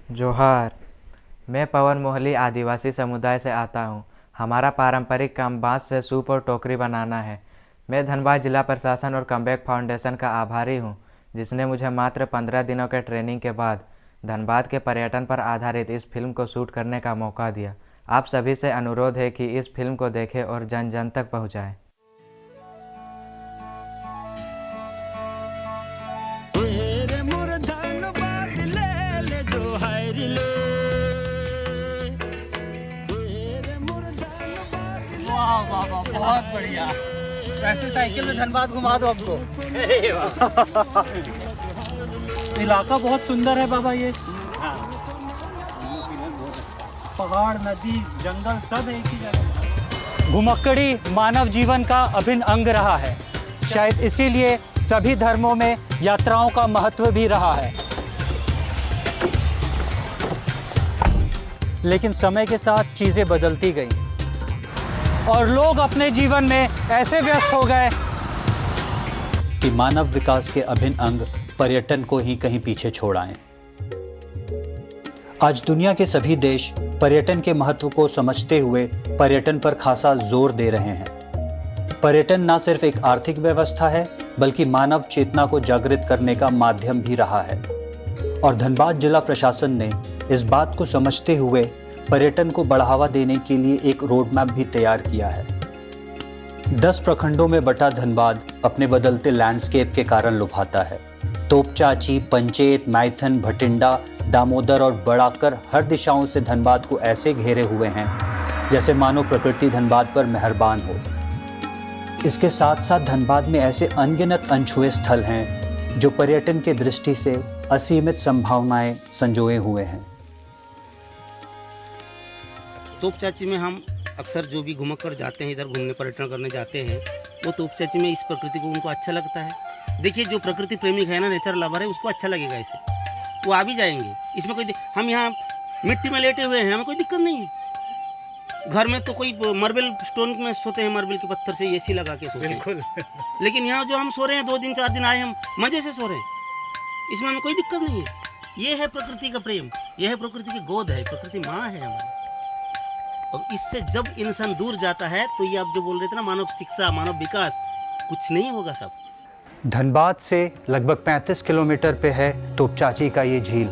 जोहार। मैं पवन मोहली आदिवासी समुदाय से आता हूँ। हमारा पारंपरिक काम बांस से सूप और टोकरी बनाना है। मैं धनबाद जिला प्रशासन और कमबैक फाउंडेशन का आभारी हूँ, जिसने मुझे मात्र 15 दिनों के ट्रेनिंग के बाद धनबाद के पर्यटन पर आधारित इस फिल्म को शूट करने का मौका दिया। आप सभी से अनुरोध है कि इस फिल्म को देखें और जन जन तक पहुँचाएँ। वाह वाह वाह, बहुत बढ़िया। वैसे साइकिल में धनबाद घुमा दो हमको। इलाका बहुत सुंदर है बाबा ये। पहाड़, नदी, जंगल सब एक ही जगह। घुमक्कड़ी मानव जीवन का अभिन्न अंग रहा है। शायद इसीलिए सभी धर्मों में यात्राओं का महत्व भी रहा है। लेकिन समय के साथ चीजें बदलती गईं और लोग अपने जीवन में ऐसे व्यस्त हो गए कि मानव विकास के अभिन्न अंग पर्यटन को ही कहीं पीछे छोड़ आए। आज दुनिया के सभी देश पर्यटन के महत्व को समझते हुए पर्यटन पर खासा जोर दे रहे हैं। पर्यटन न सिर्फ एक आर्थिक व्यवस्था है, बल्कि मानव चेतना को जागृत करने का माध्यम भी रहा है। और धनबाद जिला प्रशासन ने इस बात को समझते हुए पर्यटन को बढ़ावा देने के लिए एक रोड मैप भी तैयार किया है। 10 प्रखंडों में बटा धनबाद अपने बदलते लैंडस्केप के कारण लुभाता है। तोपचाची, पंचेत, मैथन, भटिंडा, दामोदर और बड़ाकर हर दिशाओं से धनबाद को ऐसे घेरे हुए हैं जैसे मानो प्रकृति धनबाद पर मेहरबान हो। इसके साथ साथ धनबाद में ऐसे अनगिनत अनछुए स्थल हैं जो पर्यटन की दृष्टि से असीमित संभावनाएं संजोए हुए हैं। तोपचाची में हम अक्सर जो भी घुमक्कर जाते हैं, इधर घूमने पर्यटन करने जाते हैं, वो तोपचाची में इस प्रकृति को उनको अच्छा लगता है। देखिए, जो प्रकृति प्रेमी है ना, नेचर लवर है, उसको अच्छा लगेगा इसे, वो आ भी जाएंगे। इसमें कोई हम यहाँ मिट्टी में लेटे हुए हैं, हमें कोई दिक्कत नहीं है। घर में तो कोई मार्बल स्टोन में सोते हैं, मार्बल के पत्थर से एसी लगा के सोते हैं। लेकिन यहाँ जो हम सो रहे हैं, 2 दिन 4 दिन आए, हम मजे से सो रहे हैं, इसमें हमें कोई दिक्कत नहीं है। ये है प्रकृति का प्रेम, ये है प्रकृति की गोद है, प्रकृति माँ है हमारी। और इससे जब इंसान दूर जाता है तो ये आप जो बोल रहे थे ना, मानव शिक्षा, मानव विकास, कुछ नहीं होगा सब। धनबाद से लगभग 35 किलोमीटर पे है तोपचाची का ये झील।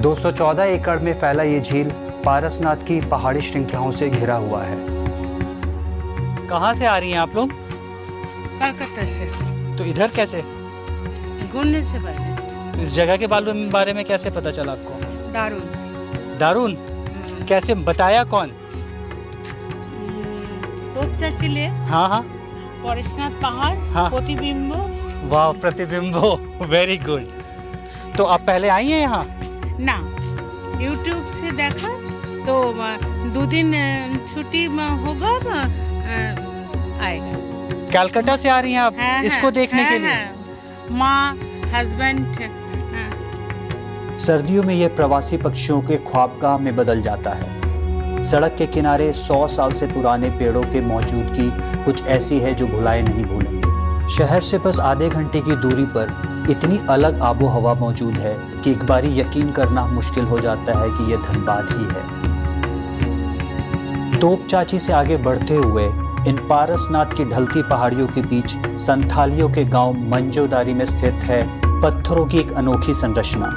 214 एकड़ में फैला ये झील पारसनाथ की पहाड़ी श्रृंखलाओं से घिरा हुआ है। कहाँ से आ रही हैं आप लोग? कलकत्ता से। तो इधर कैसे? घूमने से पहले। इस जगह के बारे में कैसे पता चला आपको? दारुन। दारुन? कैसे बताया कौन? तोपचाची ले। हाँ हाँ। परेशनाथ पहाड़। हाँ। प्रतिबिंबो। वाह, प्रतिबिंबो, वेरी गुड। तो आप पहले आई हैं यहाँ? ना, यूट्यूब से देखा तो 2 दिन छुट्टी में होगा, आएगा। कलकत्ता से आ रही हैं आप इसको देखने के लिए? माँ, हस्बैंड। सर्दियों में यह प्रवासी पक्षियों के ख्वाबगाह में बदल जाता है। सड़क के किनारे 100 साल से पुराने पेड़ों के मौजूदगी कुछ ऐसी है जो भुलाए नहीं भूलेंगे। शहर से बस आधे घंटे की दूरी पर इतनी अलग आबो हवा मौजूद है कि एक बारी यकीन करना मुश्किल हो जाता है कि यह धनबाद ही है। तोपचाची से आगे बढ़ते हुए इन पारसनाथ की ढलती पहाड़ियों के बीच संथालियों के गांव मंजोदारी में स्थित है पत्थरों की एक अनोखी संरचना।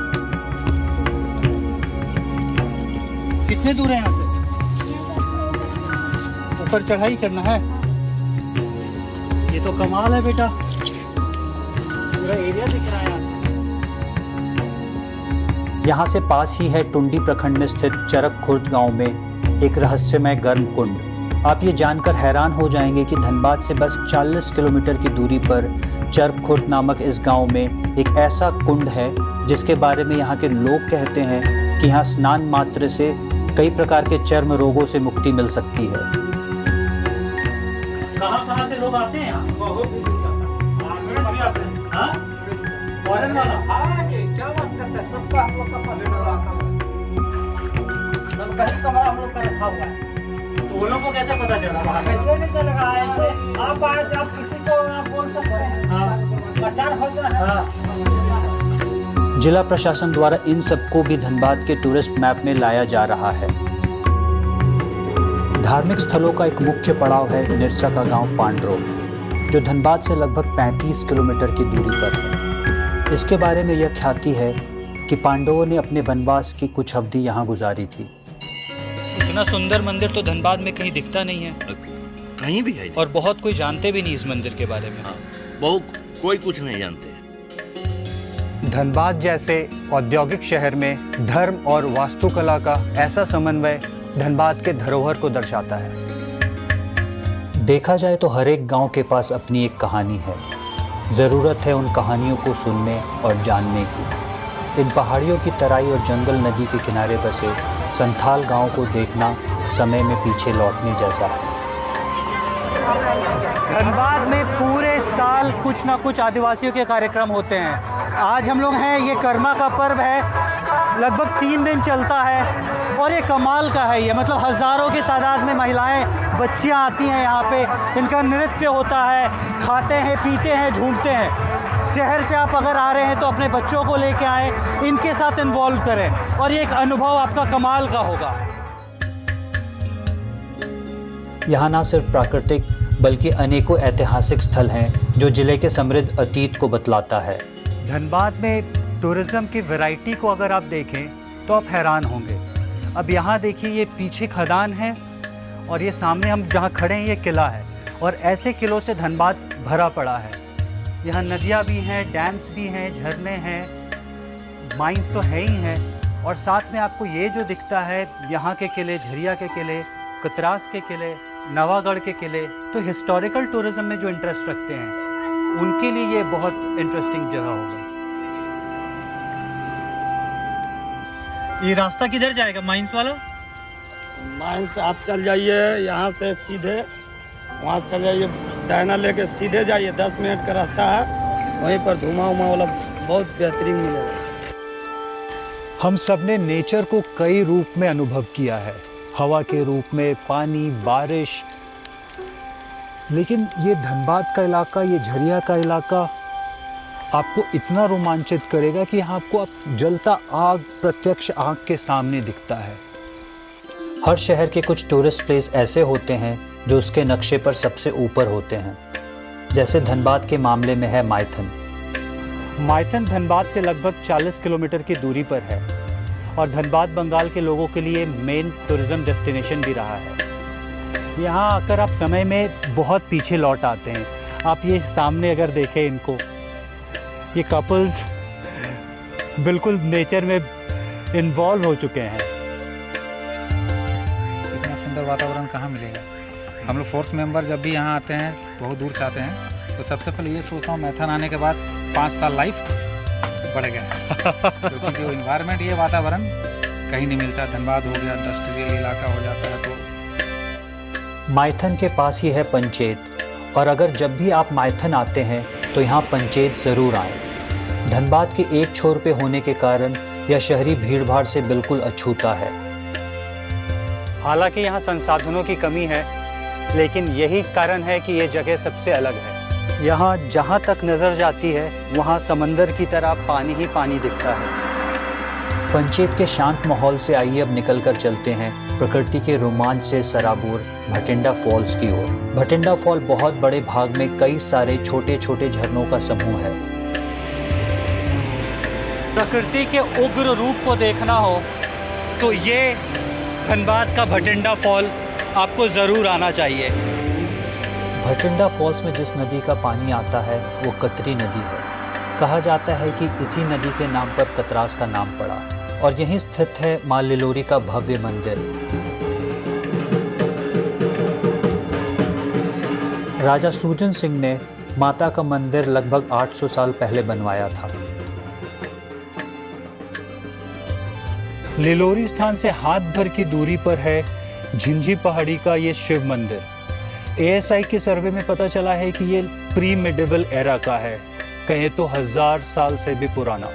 कितने दूर है यहाँ से? ऊपर चढ़ाई चढ़ना है। ये तो कमाल है बेटा, पूरा एरिया दिख रहा है यहाँ से। यहाँ से पास ही है टुंडी प्रखंड में स्थित चरक खुर्द गांव में एक रहस्यमय गर्म कुंड। आप ये जानकर हैरान हो जाएंगे कि धनबाद से बस 40 किलोमीटर की दूरी पर चरक खुर्द नामक इस गांव में एक ऐसा कुंड है जिसके बारे में यहाँ के लोग कहते हैं कि यहाँ स्नान मात्र से कई प्रकार के चर्म रोगों से मुक्ति मिल सकती है। कहाँ से लोग आते हैं? फॉरेन वाला? क्या बात करते हैं? सबका हम लोग का हम लोग का रखा हुआ है। तो वो लोग को कैसे पता चला? कैसे नहीं चलेगा? ऐसे आप आए आप किसी को आप बोल सकते हैं। प्रचार हो जाए। जिला प्रशासन द्वारा इन सबको भी धनबाद के टूरिस्ट मैप में लाया जा रहा है। धार्मिक स्थलों का एक मुख्य पड़ाव है निरसा का गांव पांडरो, जो धनबाद से लगभग 35 किलोमीटर की दूरी पर है। इसके बारे में यह ख्याति है कि पांडवों ने अपने वनवास की कुछ अवधि यहाँ गुजारी थी। इतना सुंदर मंदिर तो धनबाद में कहीं दिखता नहीं है, कहीं भी है और बहुत कोई जानते भी नहीं इस मंदिर के बारे में। हाँ, बहुत कोई कुछ नहीं जानते। धनबाद जैसे औद्योगिक शहर में धर्म और वास्तुकला का ऐसा समन्वय धनबाद के धरोहर को दर्शाता है। देखा जाए तो हर एक गांव के पास अपनी एक कहानी है। ज़रूरत है उन कहानियों को सुनने और जानने की। इन पहाड़ियों की तराई और जंगल नदी के किनारे बसे संथाल गांव को देखना समय में पीछे लौटने जैसा है। धनबाद में पूरे साल कुछ ना कुछ आदिवासियों के कार्यक्रम होते हैं। आज हम लोग हैं, ये कर्मा का पर्व है, लगभग 3 दिन चलता है और ये कमाल का है। ये मतलब हज़ारों की तादाद में महिलाएं, बच्चियां आती हैं यहाँ पे, इनका नृत्य होता है, खाते हैं, पीते हैं, झूमते हैं। शहर से आप अगर आ रहे हैं तो अपने बच्चों को लेके आएँ, इनके साथ इन्वॉल्व करें और ये एक अनुभव आपका कमाल का होगा। यहाँ ना सिर्फ प्राकृतिक बल्कि अनेकों ऐतिहासिक स्थल हैं जो जिले के समृद्ध अतीत को बतलाता है। धनबाद में टूरिज़्म की वैरायटी को अगर आप देखें तो आप हैरान होंगे। अब यहाँ देखिए, ये पीछे खदान है और ये सामने हम जहाँ खड़े हैं ये किला है, और ऐसे किलों से धनबाद भरा पड़ा है। यहाँ नदियाँ भी हैं, डैम्स भी हैं, झरने हैं, माइंस तो है ही हैं, और साथ में आपको ये जो दिखता है यहाँ के किले, झरिया के किले, कतरास के किले, नवागढ़ के किले, तो हिस्टोरिकल टूरिज़्म में जो इंटरेस्ट रखते हैं उनके लिए ये बहुत इंटरेस्टिंग जगह होगा। ये रास्ता किधर जाएगा माइंस वाला? माइंस आप चल जाइए यहाँ से सीधे, वहाँ चल जाइए, दाहिना लेके सीधे जाइए, 10 मिनट का रास्ता है, वहीं पर धुआं वाला बहुत बेहतरीन मिलेगा। हम सब ने नेचर को कई रूप में अनुभव किया है, हवा के रूप में, पानी, बारिश, लेकिन ये धनबाद का इलाका, ये झरिया का इलाका आपको इतना रोमांचित करेगा कि यहाँ आपको जलता आग प्रत्यक्ष आँख के सामने दिखता है। हर शहर के कुछ टूरिस्ट प्लेस ऐसे होते हैं जो उसके नक्शे पर सबसे ऊपर होते हैं। जैसे धनबाद के मामले में है माइथन। माइथन धनबाद से लगभग 40 किलोमीटर की दूरी पर है और धनबाद बंगाल के लोगों के लिए मेन टूरिज़्म डेस्टिनेशन भी रहा है। यहाँ आकर आप समय में बहुत पीछे लौट आते हैं। आप ये सामने अगर देखें इनको, ये कपल्स बिल्कुल नेचर में इन्वॉल्व हो चुके हैं। इतना सुंदर वातावरण कहाँ मिलेगा। हम लोग फोर्स मेंबर जब भी यहाँ आते हैं, बहुत दूर से आते हैं, तो सबसे पहले ये सोचता हूँ मैथन आने के बाद 5 साल लाइफ बढ़ गया क्योंकि जो इन्वायरमेंट, ये वातावरण कहीं नहीं मिलता। धनबाद हो गया, इंडस्ट्रियल इलाका हो जाता है। तो माइथन के पास ही है पंचेत, और अगर जब भी आप माइथन आते हैं तो यहाँ पंचेत ज़रूर आएं। धनबाद के एक छोर पे होने के कारण यह शहरी भीड़भाड़ से बिल्कुल अछूता है। हालांकि यहाँ संसाधनों की कमी है, लेकिन यही कारण है कि ये जगह सबसे अलग है। यहाँ जहाँ तक नज़र जाती है वहाँ समंदर की तरह पानी ही पानी दिखता है। पंचेत के शांत माहौल से आइए अब निकलकर चलते हैं प्रकृति के रोमांच से सराबोर भटिंडा फॉल्स की ओर। भटिंडा फॉल बहुत बड़े भाग में कई सारे छोटे छोटे झरनों का समूह है। प्रकृति के उग्र रूप को देखना हो तो ये धनबाद का भटिंडा फॉल आपको ज़रूर आना चाहिए। भटिंडा फॉल्स में जिस नदी का पानी आता है वो कतरी नदी है। कहा जाता है कि इसी नदी के नाम पर कतरास का नाम पड़ा, और यहीं स्थित है मां लिलोरी का भव्य मंदिर। राजा सूजन सिंह ने माता का मंदिर लगभग 800 साल पहले बनवाया था। लिलोरी स्थान से हाथ भर की दूरी पर है झिंझी पहाड़ी का ये शिव मंदिर। ASI के सर्वे में पता चला है कि ये प्री मिडिवल एरा का है, कहें तो 1000 साल से भी पुराना।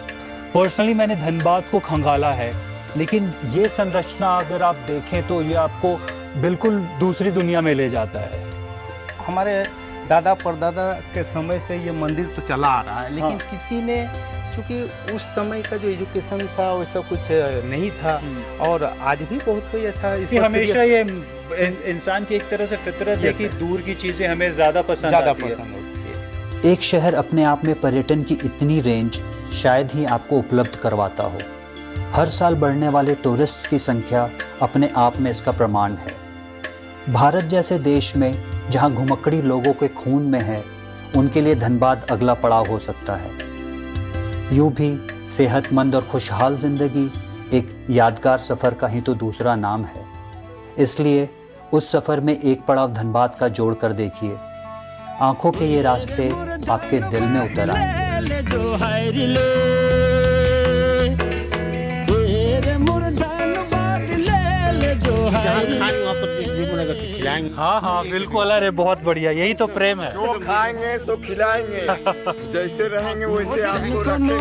पर्सनली मैंने धनबाद को खंगाला है, लेकिन ये संरचना अगर आप देखें तो ये आपको बिल्कुल दूसरी दुनिया में ले जाता है। हमारे दादा परदादा के समय से ये मंदिर तो चला आ रहा है, लेकिन किसी ने चूँकि उस समय का जो एजुकेशन था वैसा कुछ नहीं था, और आज भी बहुत कोई ऐसा कि हमेशा ये इंसान की एक तरह से फितरत है कि दूर की चीज़ें हमें ज़्यादा पसंद होती है। एक शहर अपने आप में पर्यटन की इतनी रेंज शायद ही आपको उपलब्ध करवाता हो। हर साल बढ़ने वाले टूरिस्ट्स की संख्या अपने आप में इसका प्रमाण है। भारत जैसे देश में जहां घुमक्कड़ी लोगों के खून में है, उनके लिए धनबाद अगला पड़ाव हो सकता है। यूं भी सेहतमंद और खुशहाल जिंदगी एक यादगार सफ़र का ही तो दूसरा नाम है। इसलिए उस सफ़र में एक पड़ाव धनबाद का जोड़ कर देखिए। आंखों के ये रास्ते आपके दिल में उतर आएंगे। हाँ हाँ बिल्कुल, अरे बहुत बढ़िया, यही तो प्रेम है। जो खाएंगे सो खिलाएंगे, जैसे रहेंगे वैसे आपको रखेंगे।